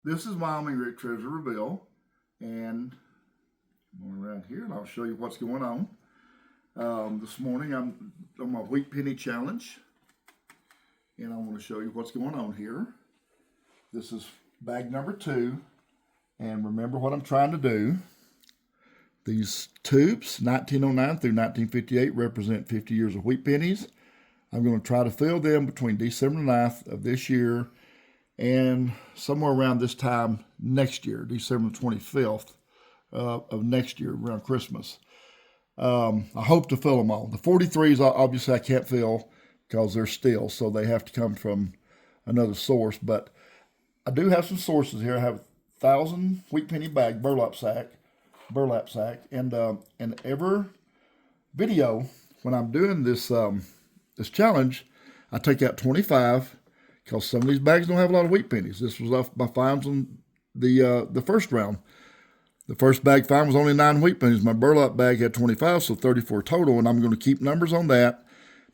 This is Wyoming Rick Treasure Reveal, and I'm going around here and I'll show you what's going on. This morning I'm on my wheat penny challenge, and I want to show you what's going on here. This is bag number 2, and remember what I'm trying to do. These tubes, 1909 through 1958, represent 50 years of wheat pennies. I'm going to try to fill them between December 9th of this year and somewhere around this time next year, December 25th of next year, around Christmas. I hope to fill them all. The 43s, obviously, I can't fill because they're steel, so they have to come from another source. But I do have some sources here. I have 1,000 wheat penny bag burlap sack, and in every video when I'm doing this this challenge, I take out 25. Because some of these bags don't have a lot of wheat pennies. This was off my finds on the first round. The first bag find was only 9 wheat pennies. My burlap bag had 25, so 34 total. And I'm going to keep numbers on that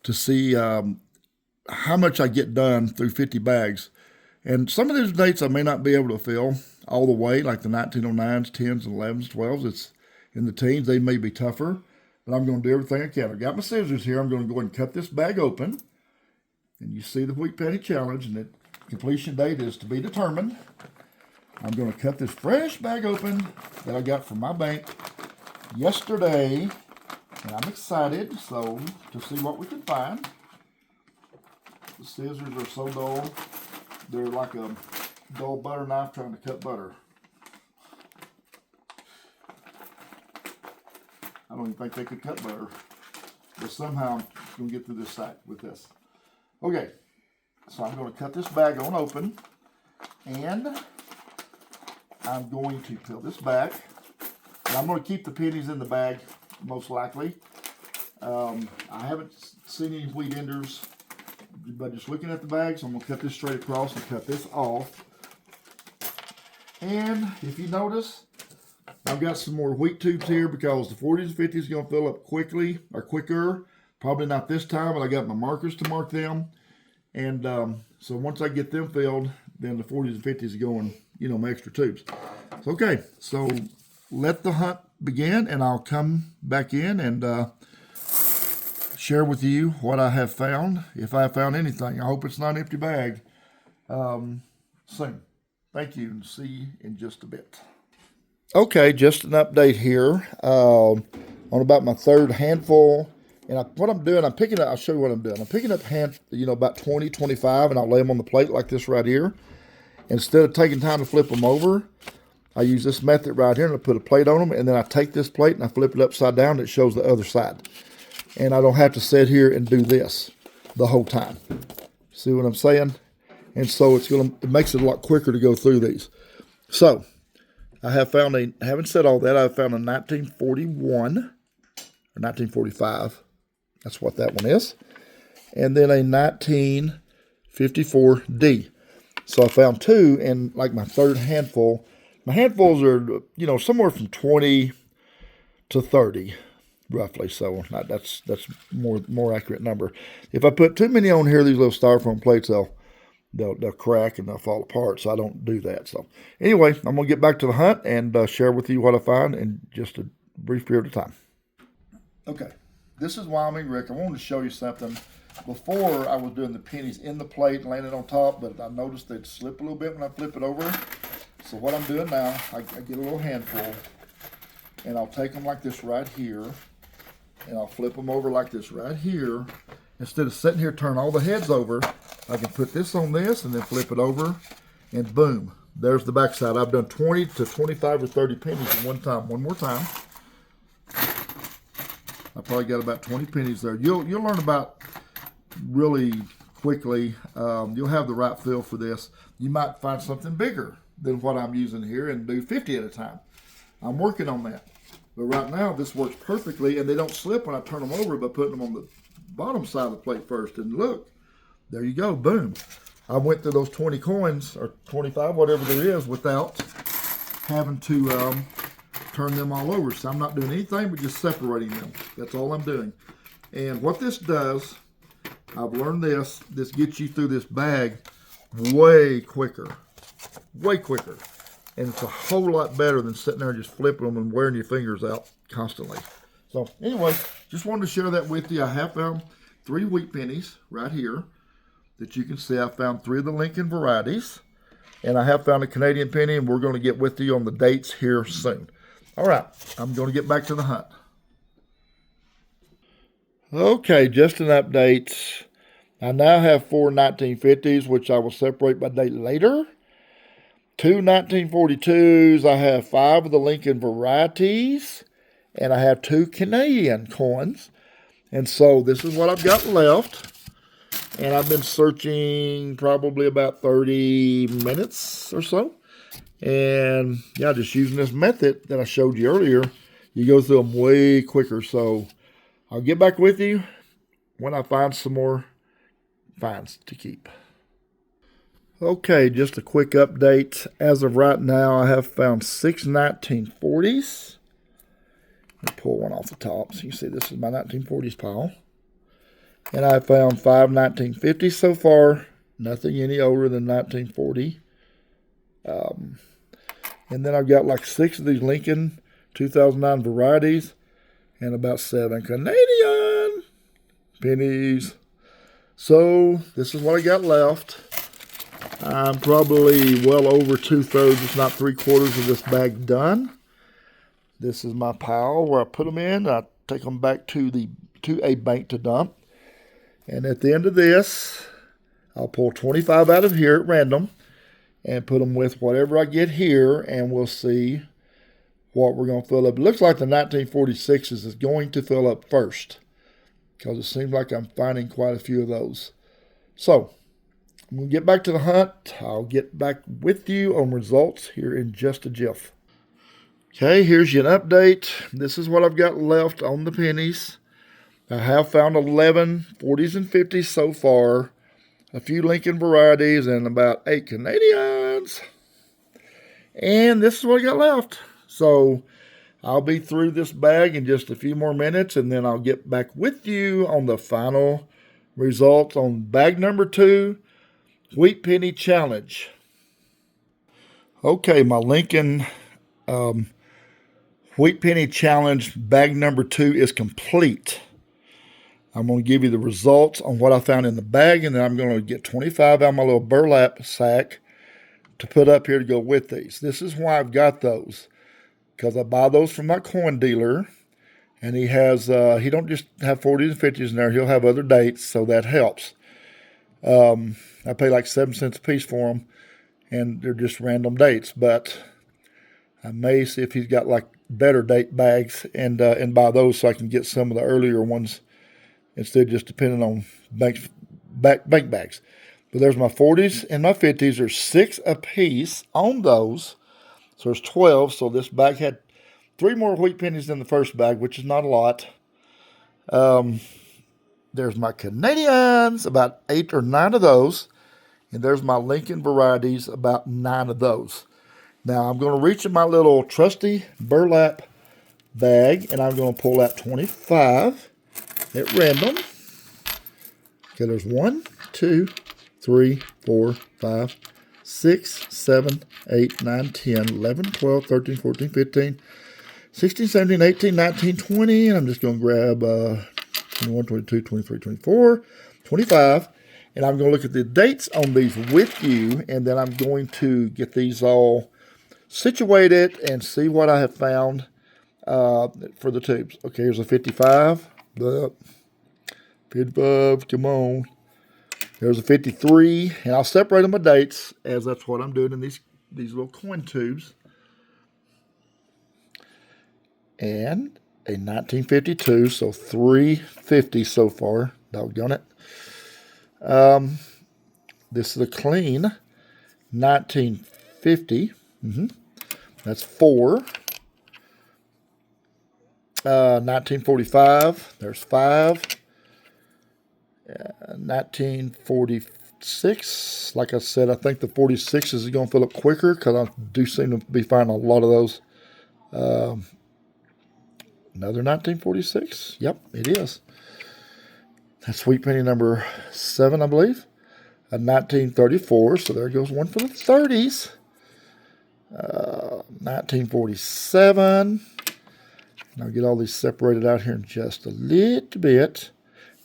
to see how much I get done through 50 bags. And some of these dates I may not be able to fill all the way, like the 1909s, 10s, and 11s, 12s. It's in the teens. They may be tougher. But I'm going to do everything I can. I got my scissors here. I'm going to go ahead and cut this bag open. And you see the wheat penny challenge, and the completion date is to be determined. I'm going to cut this fresh bag open that I got from my bank yesterday, and I'm excited to see what we can find. The scissors are so dull. They're like a dull butter knife trying to cut butter. I don't even think they could cut butter, but somehow I'm going to get through this sack with this. Okay, so I'm going to cut this bag on open, and I'm going to peel this back. And I'm going to keep the pennies in the bag, most likely. I haven't seen any wheat enders, but just looking at the bag, so I'm going to cut this straight across and cut this off. And if you notice, I've got some more wheat tubes here because the 40s and 50s are going to fill up quickly, or quicker. Probably not this time, but I got my markers to mark them. And so once I get them filled, then the 40s and 50s are going, my extra tubes. So, okay, so let the hunt begin, and I'll come back in and share with you what I have found, if I have found anything. I hope it's not an empty bag soon. Thank you, and see you in just a bit. Okay, just an update here on about my third handful. And what I'm doing, I'm picking up, I'll show you what I'm doing. I'm picking up about 20, 25, and I'll lay them on the plate like this right here. Instead of taking time to flip them over, I use this method right here, and I put a plate on them, and then I take this plate and I flip it upside down, and it shows the other side. And I don't have to sit here and do this the whole time. See what I'm saying? And so it makes it a lot quicker to go through these. So, I have found having said all that, I found a 1941 or 1945. That's what that one is. And then a 1954D. So I found 2 in like my third handful. My handfuls are, somewhere from 20 to 30, roughly. So that's more accurate number. If I put too many on here, these little styrofoam plates, they'll crack and they'll fall apart. So I don't do that. So anyway, I'm going to get back to the hunt and share with you what I find in just a brief period of time. Okay, this is Wyoming Rick. I wanted to show you something. Before, I was doing the pennies in the plate and laying it on top, but I noticed they'd slip a little bit when I flip it over. So what I'm doing now, I get a little handful, and I'll take them like this right here, and I'll flip them over like this right here. Instead of sitting here, turn all the heads over, I can put this on this and then flip it over, and boom, there's the backside. I've done 20 to 25 or 30 pennies at one time. One more time. I probably got about 20 pennies there. You'll learn about really quickly. You'll have the right feel for this. You might find something bigger than what I'm using here and do 50 at a time. I'm working on that. But right now, this works perfectly, and they don't slip when I turn them over by putting them on the bottom side of the plate first. And look, there you go, boom. I went through those 20 coins, or 25, whatever there is, without having to turn them all over. So I'm not doing anything but just separating them. That's all I'm doing. And what this does, I've learned this gets you through this bag way quicker. way quicker. And it's a whole lot better than sitting there just flipping them and wearing your fingers out constantly. So anyway, just wanted to share that with you. I have found 3 wheat pennies right here that you can see. I found 3 of the Lincoln varieties. And I have found a Canadian penny, and we're going to get with you on the dates here soon. All right, I'm going to get back to the hunt. Okay, just an update. I now have 4 1950s, which I will separate by date later. 2 1942s. I have 5 of the Lincoln varieties. And I have 2 Canadian coins. And so this is what I've got left. And I've been searching probably about 30 minutes or so. And yeah, just using this method that I showed you earlier, you go through them way quicker. So I'll get back with you when I find some more finds to keep. Okay, just a quick update. As of right now, I have found 6 1940s. Let me pull one off the top so you can see this is my 1940s pile. And I found 5 1950s so far. Nothing any older than 1940. And then I've got like 6 of these Lincoln 2009 varieties and about 7 Canadian pennies. So this is what I got left. I'm probably well over 2/3, if not 3/4 of this bag done. This is my pile where I put them in. I take them back to a bank to dump. And at the end of this, I'll pull 25 out of here at random and put them with whatever I get here, and we'll see what we're going to fill up. It looks like the 1946s is going to fill up first because it seems like I'm finding quite a few of those. So I'm going to get back to the hunt. I'll get back with you on results here in just a jiff. Okay, here's you an update. This is what I've got left on the pennies. I have found 11 40s and 50s so far, a few Lincoln varieties, and about 8 Canadians. And this is what I got left. So I'll be through this bag in just a few more minutes, and then I'll get back with you on the final results on bag number 2, Wheat Penny Challenge. Okay, my Lincoln Wheat Penny Challenge bag number 2 is complete. I'm going to give you the results on what I found in the bag, and then I'm going to get 25 out of my little burlap sack to put up here to go with these. This is why I've got those, because I buy those from my coin dealer, and he has, he don't just have 40s and 50s in there, he'll have other dates, so that helps. I pay like 7 cents a piece for them, and they're just random dates, but I may see if he's got like better date bags and buy those so I can get some of the earlier ones instead of just depending on bank bags. But there's my 40s and my 50s. There's 6 apiece on those. So there's 12. So this bag had 3 more wheat pennies than the first bag, which is not a lot. There's my Canadians, about 8 or 9 of those. And there's my Lincoln varieties, about 9 of those. Now I'm going to reach in my little trusty burlap bag, and I'm going to pull out 25 at random. Okay, there's 1, 2, 3, 4, 5, 6, 7, 8, 9, 10, 11, 12, 13, 14, 15, 16, 17, 18, 19, 20. And I'm just going to grab 21, 22, 23, 24, 25. And I'm going to look at the dates on these with you, and then I'm going to get these all situated and see what I have found for the tubes. Okay, here's a 55. 55, come on. There's a 53, and I'll separate them by dates, as that's what I'm doing in these little coin tubes. And a 1952, so 350 so far. Doggone it. This is a clean 1950. That's 4. 1945, there's 5. 1946, like I said, I think the 46 is going to fill up quicker because I do seem to be finding a lot of those. Another 1946. Yep, it is. That's Wheat Penny number 7, I believe. A 1934, so there goes one for the 30s. 1947. And I'll get all these separated out here in just a little bit.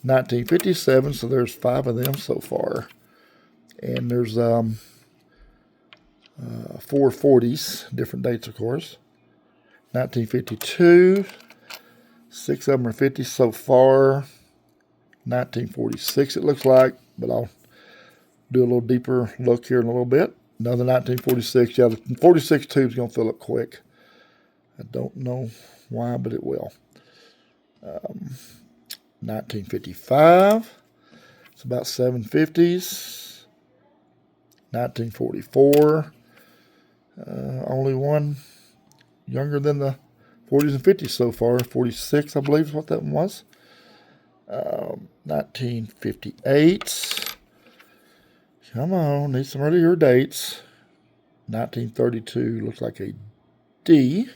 1957, so there's 5 of them so far. And there's 4 40s, different dates, of course. 1952, 6 of them are 50 so far. 1946 it looks like, but I'll do a little deeper look here in a little bit. Another 1946. Yeah, the 46 tube's going to fill up quick. I don't know why, but it will. 1955. It's about 750s. 1944. Only one younger than the 40s and 50s so far. 46, I believe, is what that one was. 1958. Come on, need some earlier dates. 1932 looks like a D.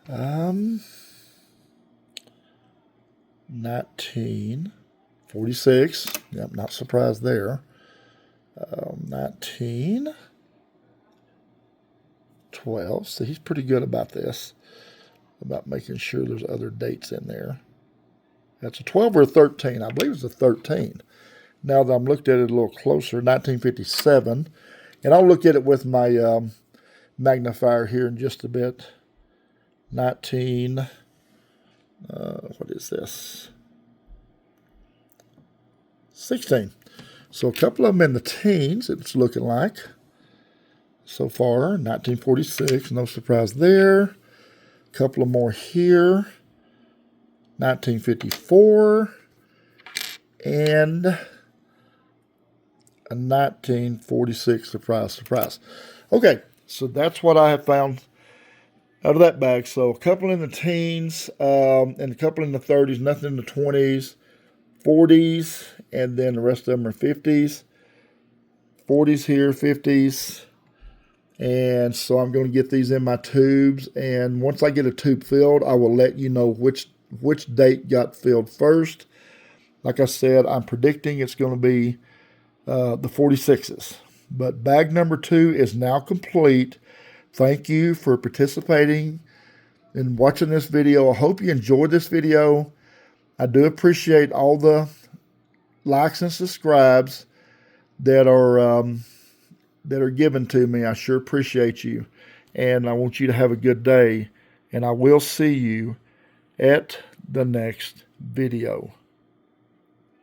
1946. Yep, not surprised there. 1912. So he's pretty good about this, about making sure there's other dates in there. That's a 12 or a 13. I believe it's a 13. Now that I'm looked at it a little closer, 1957. And I'll look at it with my magnifier here in just a bit. What is this? 16. So a couple of them in the teens, it's looking like. So far, 1946, no surprise there. A couple of more here. 1954. And a 1946, surprise, surprise. Okay, so that's what I have found out of that bag. So a couple in the teens, and a couple in the 30s, nothing in the 20s, 40s, and then the rest of them are 50s. 40s here, 50s. And so I'm going to get these in my tubes, and once I get a tube filled, I will let you know which date got filled first. Like I said, I'm predicting it's going to be the 46s. But bag number 2 is now complete. Thank you for participating and watching this video. I hope you enjoyed this video. I do appreciate all the likes and subscribes that are given to me. I sure appreciate you. And I want you to have a good day. And I will see you at the next video.